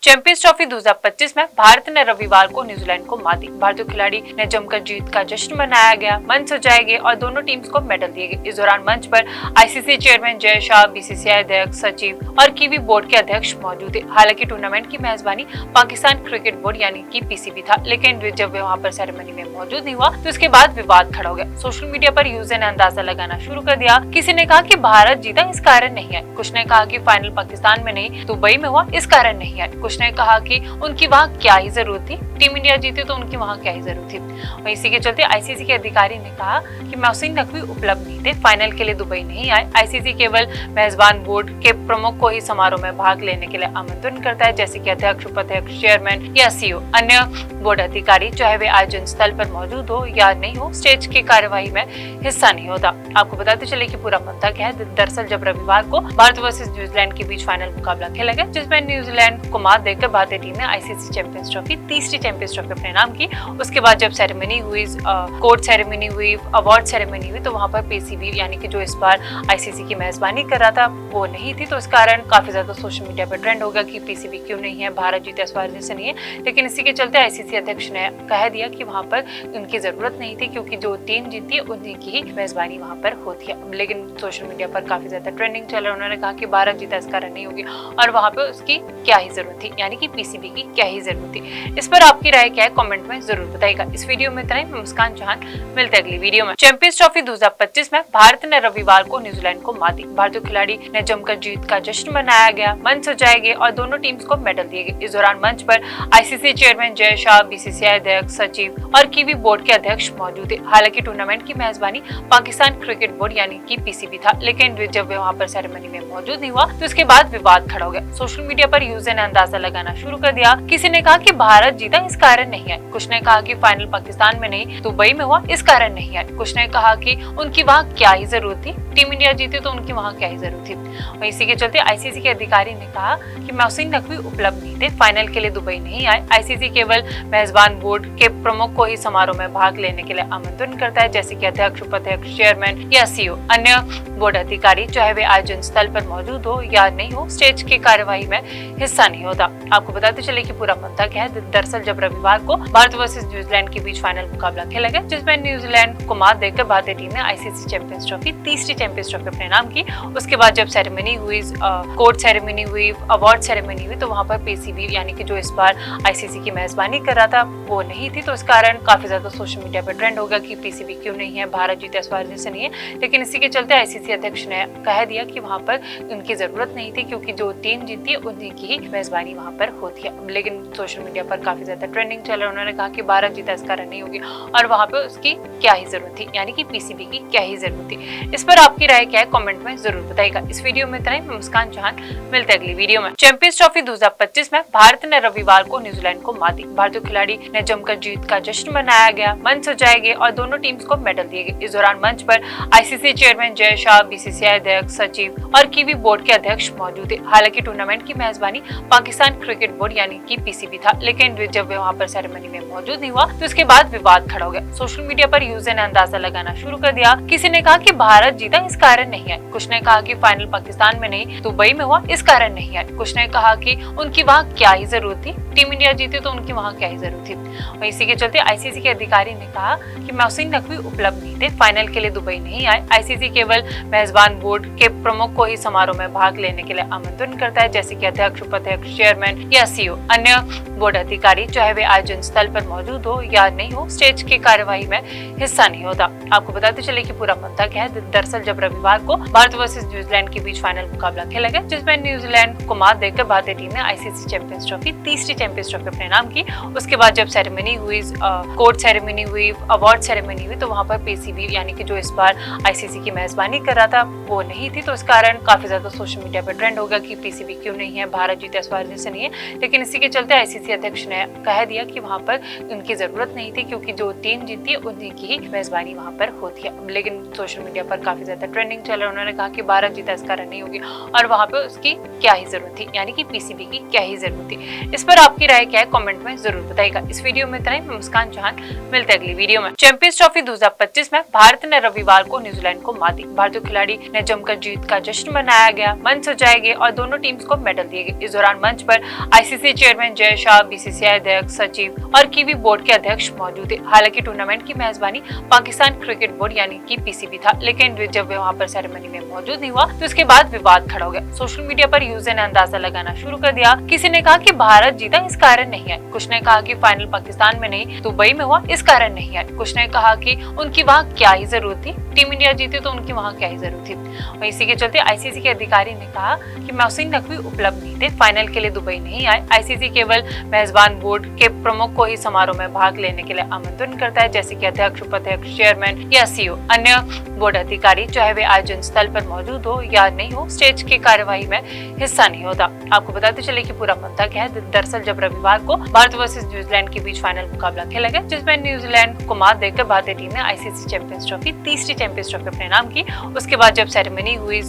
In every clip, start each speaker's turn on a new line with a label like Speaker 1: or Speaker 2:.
Speaker 1: Champions trophy 2025 में भारत ने रविवार को न्यूजीलैंड को मात दी। भारतीय खिलाड़ी ने जमकर जीत का जश्न मनाया गया, मंच सजाए गए और दोनों टीम्स को मेडल दिए गए। इस दौरान मंच पर ICC chairman Jay Shah, BCCI अध्यक्ष, सचिव और कीवी बोर्ड के अध्यक्ष मौजूद थे। हालांकि टूर्नामेंट की मेजबानी पाकिस्तान क्रिकेट बोर्ड यानी कि पीसीबी था, लेकिन जब वे वहां पर सेरेमनी में मौजूद नहीं हुआ तो उसके बाद विवाद खड़ा हो गया। सोशल मीडिया पर यूजर ने अंदाजा लगाना शुरू कर दिया। किसी ने कहा कि भारत जीता इस कारण नहीं है, कुछ ने कहा कि फाइनल पाकिस्तान में नहीं दुबई में हुआ इस कारण नहीं है, कुछ ने कहा कि उनकी वहाँ क्या ही जरूरत थी, टीम इंडिया जीती तो उनकी वहाँ क्या ही जरूरत थी। वहीं इसी के चलते आईसीसी के अधिकारी ने कहा कि मोहसिन नकवी उपलब्ध नहीं थे, फाइनल के लिए दुबई नहीं आए। आईसीसी केवल मेजबान बोर्ड के प्रमुख को ही समारोह में भाग लेने के लिए आमंत्रण करता है, जैसे कि अध्यक्ष, उपाध्यक्ष, चेयरमैन या सीईओ। अन्य बोर्ड अधिकारी चाहे वे आयोजन स्थल पर मौजूद हो या नहीं हो, स्टेज की कार्यवाही में हिस्सा नहीं होता। आपको बताते चले कि पूरा मुद्दा क्या है। दरअसल जब रविवार को भारत वर्सेस न्यूजीलैंड के बीच फाइनल मुकाबला खेला गया, जिसमें न्यूजीलैंड को मात देकर भारतीय टीम ने आईसीसी चैंपियंस ट्रॉफी, तीसरी चैंपियंस ट्रॉफी अपने नाम की। उसके बाद जब सेरेमनी हुई, कोर्ट सेरेमनी हुई, अवार्ड सेरेमनी हुई, तो वहां पर पीसीबी यानी कि जो इस बार आईसीसी की मेजबानी कर रहा था वो नहीं थी। तो इस कारण काफी ज्यादा सोशल मीडिया पर ट्रेंड होगा कि पीसीबी क्यों नहीं है, भारत जीता इस बार जैसे नहीं है। लेकिन इसी के चलते आईसीसी अध्यक्ष ने कह दिया कि वहां पर उनकी जरूरत नहीं थी, क्योंकि जो टीम जीती है उन्हीं की ही मेजबानी वहां पर होती है। लेकिन सोशल मीडिया पर काफी ज्यादा ट्रेंडिंग चल रहा है। उन्होंने कहा कि भारत जीता इस कारण नहीं होगी और वहां पर उसकी क्या ही जरूरत थी, यानी कि पीसीबी की क्या ही जरूरत थी। इस पर आपकी राय क्या है, कमेंट में जरूर बताइएगा। इस वीडियो में इतना ही। मैं मुस्कान चौहान, मिलते हैं अगली वीडियो में। चैंपियंस ट्रॉफी 2025 में भारत ने रविवार को न्यूजीलैंड को मात दी। भारतीय खिलाड़ी ने जमकर जीत का जश्न मनाया गया, मंच सजाए गए और दोनों टीम्स को मेडल दिए गए। इस दौरान मंच पर ICC chairman Jay Shah, BCCI अध्यक्ष, सचिव और कीवी बोर्ड के अध्यक्ष मौजूद थे। हालांकि टूर्नामेंट की मेजबानी पाकिस्तान क्रिकेट बोर्ड यानी कि पीसीबी था, लेकिन जब वे वहां पर सेरेमनी में मौजूद नहीं हुआ तो उसके बाद विवाद खड़ा हो गया। सोशल मीडिया पर यूजर ने अंदाजा लगाना शुरू कर दिया। किसी ने कहा कि भारत जीता इस कारण नहीं है, कुछ ने कहा कि फाइनल पाकिस्तान में नहीं दुबई में हुआ इस कारण नहीं है, कुछ ने कहा कि उनकी वहाँ क्या ही जरूरत थी, टीम इंडिया जीती तो उनकी वहाँ क्या ही जरूरत थी। वहीं इसी के चलते आईसीसी के अधिकारी ने कहा कि मोहसिन नकवी उपलब्ध नहीं थे, फाइनल के लिए दुबई नहीं आए। आईसीसी केवल मेजबान बोर्ड के प्रमुख को ही समारोह में भाग लेने के लिए आमंत्रण करता है, जैसे कि अध्यक्ष, उपाध्यक्ष, चेयरमैन या सीईओ। अन्य बोर्ड अधिकारी चाहे वे आयोजन स्थल पर मौजूद हो या नहीं हो, स्टेज की कार्यवाही में हिस्सा नहीं होता। आपको बताते चले कि पूरा मुद्दा क्या है। दरअसल जब रविवार को भारत वर्सेस न्यूजीलैंड के बीच फाइनल मुकाबला खेला गया, जिसमें न्यूजीलैंड को मात देकर भारतीय टीम ने आईसीसी चैंपियंस ट्रॉफी, तीसरी चैंपियंस ट्रॉफी अपने नाम की। उसके बाद जब सेरेमनी हुई, कोर्ट सेरेमनी हुई, अवार्ड सेरेमनी हुई, तो वहां पर पीसीबी यानी कि जो इस बार आईसीसी की मेजबानी कर रहा था वो नहीं थी। तो इस कारण काफी ज्यादा सोशल मीडिया पर ट्रेंड होगा कि पीसीबी क्यों नहीं है, भारत जीता इस बार जैसे नहीं है। लेकिन इसी के चलते आईसीसी अध्यक्ष ने कह दिया कि वहां पर उनकी जरूरत नहीं थी, क्योंकि जो टीम जीती है उन्हीं की ही मेजबानी वहां पर होती है। लेकिन सोशल मीडिया पर काफी ज्यादा ट्रेंडिंग चल रहा है। उन्होंने कहा कि भारत जीता इस कारण नहीं होगी और वहां पे उसकी क्या ही जरूरत थी, यानी कि पीसीबी की क्या ही जरूरत थी। इस पर आपकी राय क्या है, कमेंट में जरूर बताइएगा। इस वीडियो में इतना ही। मैं मुस्कान चौहान, मिलते हैं अगली वीडियो में। चैंपियंस ट्रॉफी 2025 में भारत ने रविवार को न्यूजीलैंड को मात दी। भारतीय खिलाड़ी ने जमकर जीत का जश्न मनाया गया, मंच सजाए गए और दोनों टीम्स को मेडल दिए गए। इस दौरान मंच पर ICC chairman Jay Shah, BCCI अध्यक्ष, सचिव और कीवी बोर्ड के अध्यक्ष मौजूद थे। हालांकि टूर्नामेंट की मेजबानी पाकिस्तान क्रिकेट बोर्ड यानी कि पीसीबी था, लेकिन जब वे वहां पर सेरेमनी में मौजूद नहीं हुआ तो उसके बाद विवाद खड़ा हो गया। सोशल मीडिया पर यूजर ने अंदाजा लगाना शुरू कर दिया। किसी ने कहा कि भारत जीता इस कारण नहीं है, कुछ ने कहा कि फाइनल पाकिस्तान में नहीं दुबई में हुआ इस कारण नहीं है, कुछ ने कहा कि उनकी वहाँ क्या ही जरूरत थी, टीम इंडिया जीती तो उनकी वहाँ क्या ही जरूरत थी। वहीं इसी के चलते आईसीसी के अधिकारी ने कहा कि मोहसिन नकवी उपलब्ध नहीं थे, फाइनल के लिए दुबई नहीं आए। आईसीसी केवल मेजबान बोर्ड के प्रमुख को ही समारोह में भाग लेने के लिए आमंत्रण करता है, जैसे कि अध्यक्ष, उपाध्यक्ष, चेयरमैन या सीईओ। अन्य बोर्ड अधिकारी चाहे वे आयोजन स्थल पर मौजूद हो या नहीं हो, स्टेज की कार्यवाही में हिस्सा नहीं होता। आपको बताते चले कि पूरा मुद्दा क्या है। दरअसल जब रविवार को भारत वर्सेस न्यूजीलैंड के बीच फाइनल मुकाबला खेला गया, जिसमें न्यूजीलैंड को मात देकर भारतीय टीम ने आईसीसी चैंपियंस ट्रॉफी, तीसरी चैंपियंस ट्रॉफी अपने नाम की। उसके बाद जब सेरेमनी हुई, कोर्ट सेरेमनी हुई, अवार्ड सेरेमनी हुई, तो वहां पर पीसीबी यानी कि जो इस बार आईसीसी की मेजबानी कर रहा था वो नहीं थी। तो इस कारण काफी ज्यादा सोशल मीडिया पर ट्रेंड होगा कि पीसीबी क्यों नहीं है, भारत जीता इस बार जैसे नहीं है। लेकिन इसी के चलते आईसीसी आईसीसी अध्यक्ष ने कह दिया कि वहां पर उनकी जरूरत नहीं थी, क्योंकि जो टीम जीती है उन्हीं की ही मेजबानी वहां पर होती है। लेकिन सोशल मीडिया पर काफी ज्यादा ट्रेंडिंग चल रहा है। उन्होंने कहा कि भारत जीता इस कारण नहीं होगी और वहां पे उसकी क्या ही जरूरत थी, यानी कि पीसीबी की क्या ही जरूरत थी। इस पर आपकी राय क्या है, कमेंट में जरूर बताइएगा। इस वीडियो में इतना ही। मैं मुस्कान चौहान, मिलते हैं अगली वीडियो में। चैंपियंस ट्रॉफी 2025 में भारत ने रविवार को न्यूजीलैंड को मात दी। भारतीय खिलाड़ी ने जमकर जीत का जश्न मनाया गया, मंच सजाए गए और दोनों टीम्स को मेडल दिए गए। इस दौरान मंच पर ICC chairman Jay Shah, BCCI अध्यक्ष, सचिव और कीवी बोर्ड के अध्यक्ष मौजूद थे। हालांकि टूर्नामेंट की मेजबानी पाकिस्तान क्रिकेट बोर्ड यानी कि पीसीबी था, लेकिन जब वे वहां पर सेरेमनी में मौजूद नहीं हुआ तो उसके बाद विवाद खड़ा हो गया। सोशल मीडिया पर यूजर ने अंदाजा लगाना शुरू कर दिया। किसी ने कहा कि भारत जीता इस कारण नहीं है, कुछ ने कहा कि फाइनल पाकिस्तान में नहीं दुबई में हुआ इस कारण नहीं है, कुछ ने कहा कि उनकी वहाँ क्या ही जरूरत थी, टीम इंडिया जीती तो उनकी वहाँ क्या ही जरूरत थी। और इसी के चलते आईसीसी के अधिकारी ने कहा कि मौसिन नकवी उपलब्ध नहीं थे, फाइनल के लिए दुबई नहीं आए। आईसीसी केवल मेजबान बोर्ड के प्रमुख को ही समारोह में भाग लेने के लिए आमंत्रण करता है, जैसे कि अध्यक्ष, उपाध्यक्ष, चेयरमैन या सीईओ। अन्य बोर्ड अधिकारी चाहे वे आयोजन स्थल पर मौजूद हो या नहीं हो, स्टेज की कार्यवाही में हिस्सा नहीं होता। आपको बताते चले कि पूरा मुद्दा क्या है। दरअसल जब रविवार को भारत वर्सेस न्यूजीलैंड के बीच फाइनल मुकाबला खेला गया, जिसमें न्यूजीलैंड को मात देकर भारतीय टीम ने आईसीसी चैंपियंस ट्रॉफी, तीसरी चैंपियंस ट्रॉफी अपने नाम की। उसके बाद जब सेरेमनी हुई,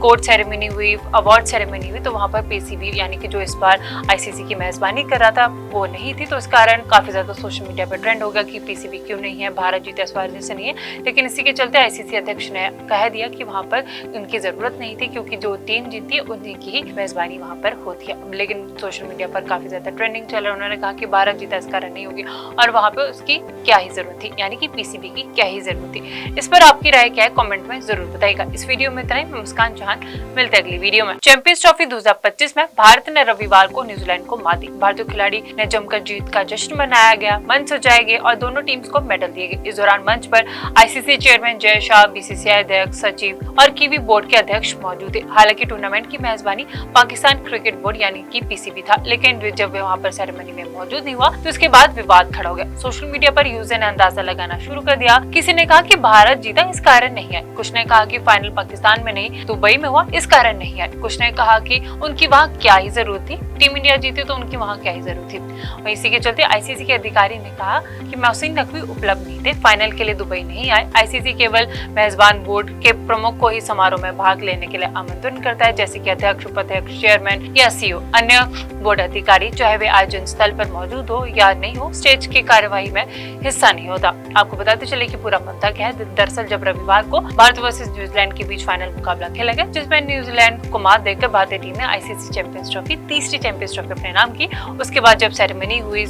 Speaker 1: कोर्ट सेरेमनी हुई, अवार्ड सेरेमनी हुई, तो वहां पर पीसीबी यानी कि जो इस बार आईसीसी की मेजबानी कर रहा था वो नहीं थी। तो इस कारण काफी ज्यादा सोशल मीडिया पर ट्रेंड होगा कि पीसीबी क्यों नहीं है, भारत जीता इस बार जैसे नहीं है। लेकिन इसी के चलते आईसीसी अध्यक्ष ने कह दिया कि वहां पर उनकी जरूरत नहीं थी, क्योंकि जो टीम जीती है उन्हीं की ही मेजबानी वहां पर होती है। लेकिन सोशल मीडिया पर काफी ज्यादा ट्रेंडिंग चल रहा है। उन्होंने कहा कि भारत जीता इस कारण नहीं होगी और वहां पे उसकी क्या ही जरूरत थी, यानी कि पीसीबी की क्या ही जरूरत थी। इस पर आपकी राय क्या है, कमेंट में जरूर बताइएगा। इस वीडियो में इतना ही। मैं मुस्कान चौहान, मिलते हैं अगली वीडियो में। चैंपियंस ट्रॉफी 2025 में भारत ने रविवार को न्यूजीलैंड को मात दी। भारतीय खिलाड़ी ने जमकर जीत का जश्न मनाया गया, मंच सजाए गए और दोनों टीम्स को मेडल दिए गए। इस दौरान मंच पर ICC chairman Jay Shah, BCCI अध्यक्ष, सचिव और कीवी बोर्ड के अध्यक्ष मौजूद थे। हालांकि टूर्नामेंट की मेजबानी पाकिस्तान क्रिकेट बोर्ड यानी कि पीसीबी था, लेकिन जब वे वहां पर सेरेमनी में मौजूद नहीं हुआ तो उसके बाद विवाद खड़ा हो गया। सोशल मीडिया पर यूजर ने अंदाजा लगाना शुरू कर दिया। किसी ने कहा कि भारत जीता इस कारण नहीं है, कुछ ने कहा कि फाइनल पाकिस्तान में नहीं दुबई में हुआ इस कारण नहीं है, कुछ ने कहा कि उनकी वहाँ क्या ही जरूरत थी, टीम इंडिया जीती तो उनकी वहाँ क्या ही जरूरत थी। और इसी के चलते आईसीसी के अधिकारी ने कहा कि मौसिन नकवी उपलब्ध नहीं थे, फाइनल के लिए दुबई नहीं आए। आईसीसी केवल मेजबान बोर्ड के प्रमुख को ही समारोह में भाग लेने के लिए आमंत्रण करता है, जैसे कि अध्यक्ष, उपाध्यक्ष, चेयरमैन या सीईओ। अन्य बोर्ड अधिकारी चाहे वे आयोजन स्थल पर मौजूद हो या नहीं हो, स्टेज की कार्यवाही में हिस्सा नहीं होता। आपको बताते चले कि पूरा मुद्दा क्या है। दरअसल जब रविवार को भारत वर्सेस न्यूजीलैंड के बीच फाइनल मुकाबला खेला गया, जिसमें न्यूजीलैंड को मात देकर भारतीय टीम ने आईसीसी चैंपियंस ट्रॉफी, तीसरी चैंपियंस ट्रॉफी अपने नाम की। उसके बाद जब सेरेमनी हुई,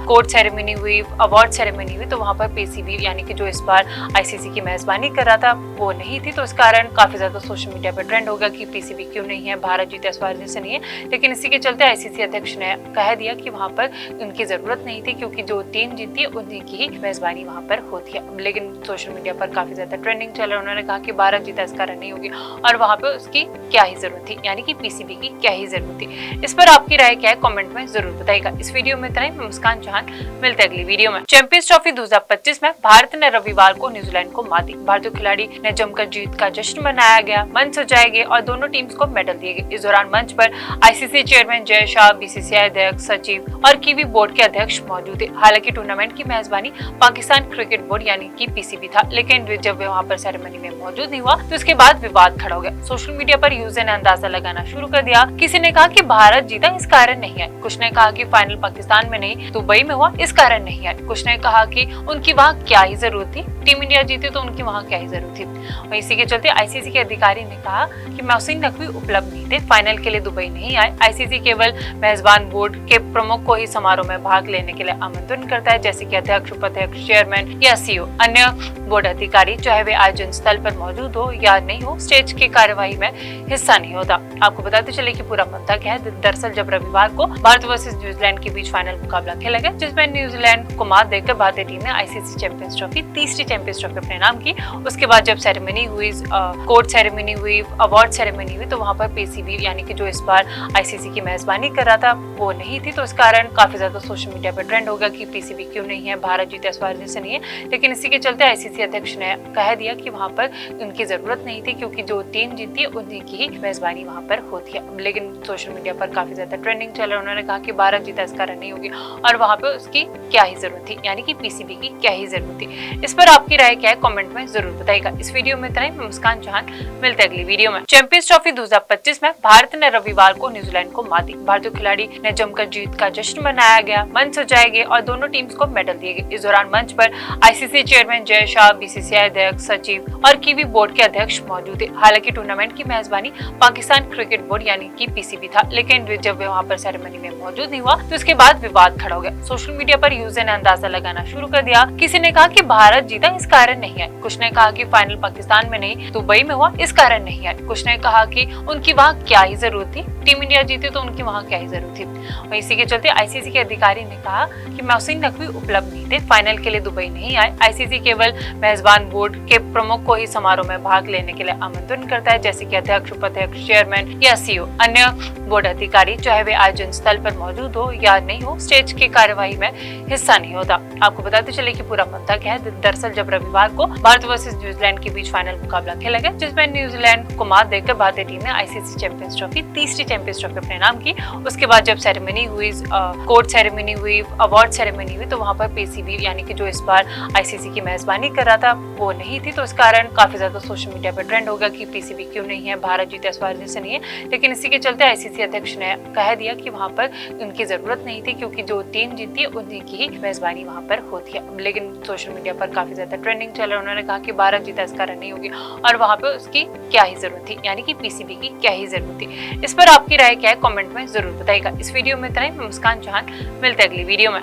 Speaker 1: कोर्ट सेरेमनी हुई, अवार्ड सेरेमनी हुई, तो वहां पर पीसीबी यानी कि जो इस बार आईसीसी की मेजबानी कर रहा था वो नहीं थी। तो इस कारण काफी ज्यादा सोशल मीडिया पर ट्रेंड होगा कि पीसीबी क्यों नहीं है, भारत जीता इस बार जैसे नहीं है। लेकिन इसी के चलते आईसीसी अध्यक्ष ने कह दिया कि वहां पर उनकी जरूरत नहीं थी, क्योंकि जो टीम जीती है उन्हीं की ही मेजबानी वहां पर होती है। लेकिन सोशल मीडिया पर काफी ज्यादा ट्रेंडिंग चल रहा है। उन्होंने कहा कि भारत जीता इस कारण नहीं होगी और वहां पे उसकी क्या ही जरूरत थी, यानी कि पीसीबी की क्या ही जरूरत थी। इस पर आपकी राय क्या है, कमेंट में जरूर बताइएगा। इस वीडियो में इतना ही। मैं मुस्कान चौहान, मिलते हैं अगली वीडियो में। चैंपियंस ट्रॉफी 2025 में भारत ने रविवार को न्यूजीलैंड को मात दी। भारतीय खिलाड़ी ने जमकर जीत का जश्न मनाया गया, मंच सजाए गए और दोनों टीम्स को मेडल दिए गए। इस दौरान मंच पर ICC chairman Jay Shah, BCCI अध्यक्ष, सचिव और कीवी बोर्ड के अध्यक्ष मौजूद थे। हालांकि टूर्नामेंट की मेजबानी पाकिस्तान क्रिकेट बोर्ड यानी कि पीसीबी था, लेकिन जब वे वहां पर सेरेमनी में मौजूद नहीं हुआ तो उसके बाद विवाद खड़ा हो गया। सोशल मीडिया पर यूजर ने अंदाजा लगाना शुरू कर दिया। किसी ने कहा कि भारत जीता इस कारण नहीं है, कुछ ने कहा कि फाइनल पाकिस्तान में नहीं दुबई में हुआ इस कारण नहीं है, कुछ ने कहा कि उनकी वहाँ क्या ही जरूरत थी, टीम इंडिया जीती तो उनकी वहाँ क्या ही जरूरत थी। और इसी के चलते आईसीसी के अधिकारी ने कहा कि मौसिन नकवी उपलब्ध नहीं थे, फाइनल के लिए दुबई नहीं आए। आईसीसी केवल मेजबान बोर्ड के प्रमुख को ही समारोह में भाग लेने के लिए आमंत्रण करता है, जैसे कि अध्यक्ष, उपाध्यक्ष, चेयरमैन या सीईओ। अन्य बोर्ड अधिकारी चाहे वे आयोजन स्थल पर मौजूद हो या नहीं हो, स्टेज की कार्यवाही में हिस्सा नहीं होता। आपको बताते चले कि पूरा मुद्दा क्या है। दरअसल जब रविवार को भारत वर्सेस न्यूजीलैंड के बीच फाइनल मुकाबला खेला गया, जिसमें न्यूजीलैंड को मात देकर भारतीय टीम ने आईसीसी चैंपियंस ट्रॉफी, तीसरी चैंपियंस ट्रॉफी अपने नाम की। उसके बाद जब सेरेमनी हुई, कोर्ट सेरेमनी हुई, अवार्ड सेरेमनी हुई, तो वहां पर पीसीबी यानी कि जो इस बार आईसीसी की मेजबानी कर रहा था वो नहीं थी। तो इस कारण काफी ज्यादा सोशल मीडिया पर ट्रेंड होगा कि पीसीबी क्यों नहीं है, भारत जीता इस बार जैसे नहीं है। लेकिन इसी के चलते आईसीसी अध्यक्ष ने कह दिया कि वहां पर उनकी जरूरत नहीं थी, क्योंकि जो टीम जीती है उन्हीं की ही मेजबानी वहां पर होती है। लेकिन सोशल मीडिया पर काफी ज्यादा ट्रेंडिंग चल रहा है। उन्होंने कहा कि भारत जीता इसका कारण नहीं होगी और वहां पे उसकी क्या ही जरूरत थी, यानी कि पीसीबी की क्या ही जरूरत थी। इस पर आपकी राय क्या है, कमेंट में जरूर बताइएगा। इस वीडियो में इतना ही। मैं मुस्कान चौहान, मिलते अगली वीडियो में। चैंपियंस ट्रॉफी 2025 में भारत ने रविवार को न्यूजीलैंड को मात दी। भारतीय खिलाड़ी ने जमकर जीत का जश्न मनाया गया, मंच सजाए गए और दोनों टीम्स को मेडल दिए गए। इस दौरान मंच पर ICC chairman Jay Shah, BCCI अध्यक्ष, सचिव और कीवी बोर्ड के अध्यक्ष मौजूद थे। हालांकि टूर्नामेंट की मेजबानी पाकिस्तान क्रिकेट बोर्ड यानी कि पीसीबी था, लेकिन जब वे वहां पर सेरेमनी में मौजूद नहीं हुआ तो उसके बाद विवाद खड़ा हो गया। सोशल मीडिया पर यूजर ने अंदाजा लगाना शुरू कर दिया। किसी ने कहा कि भारत जीता इस कारण नहीं है, कुछ ने कहा कि फाइनल पाकिस्तान में नहीं दुबई में हुआ इस कारण नहीं है, कुछ ने कहा कि उनकी वहाँ क्या ही जरूरत थी, टीम इंडिया जीती तो उनकी वहाँ क्या ही जरूरत थी। और इसी के चलते आईसीसी के अधिकारी ने कहा कि मोहसिन नकवी उपलब्ध नहीं थे, फाइनल के लिए दुबई नहीं आए। आईसीसी केवल मेजबान बोर्ड के प्रमुख को ही समारोह में भाग लेने के लिए आमंत्रण करता है, जैसे कि अध्यक्ष, उपाध्यक्ष, चेयरमैन या सीईओ। अन्य बोर्ड अधिकारी चाहे वे आयोजन स्थल पर मौजूद हो या नहीं हो, स्टेज की कार्यवाही में हिस्सा नहीं होता। आपको बताते चले कि पूरा मुद्दा क्या है। दरअसल जब रविवार को भारत वर्सेस न्यूजीलैंड के बीच फाइनल मुकाबला खेला गया, जिसमें न्यूजीलैंड को मात देकर भारतीय टीम ने आईसीसी चैंपियंस ट्रॉफी, तीसरी चैंपियंस ट्रॉफी अपने नाम की। उसके बाद जब सेरेमनी हुई, कोर्ट सेरेमनी हुई, अवार्ड सेरेमनी हुई, तो वहाँ पर पीसीबी यानी कि जो इस बार आईसीसी की मेजबानी कर रहा था वो नहीं थी। तो इस कारण काफी ज्यादा सोशल मीडिया पर ट्रेंड हो गया कि पीसीबी क्यों नहीं है, भारत जीता इस बार से नहीं है। लेकिन इसी के चलते आईसीसी अध्यक्ष ने कह दिया कि वहाँ पर उनकी जरूरत नहीं थी, क्योंकि जो टीम जीती है उन्हीं की ही मेजबानी वहाँ पर होती है। लेकिन सोशल मीडिया पर काफी ज्यादा ट्रेंडिंग चल रहा है। उन्होंने कहा कि भारत जीता इस कारण नहीं होगी और वहाँ पे उसकी क्या ही जरूरत थी, यानी कि पीसीबी की क्या ही जरूरत थी। इस पर आपकी राय क्या है, कमेंट में जरूर बताइएगा। इस वीडियो में इतना ही। मैं मुस्कान चौहान, मिलते अगली वीडियो में।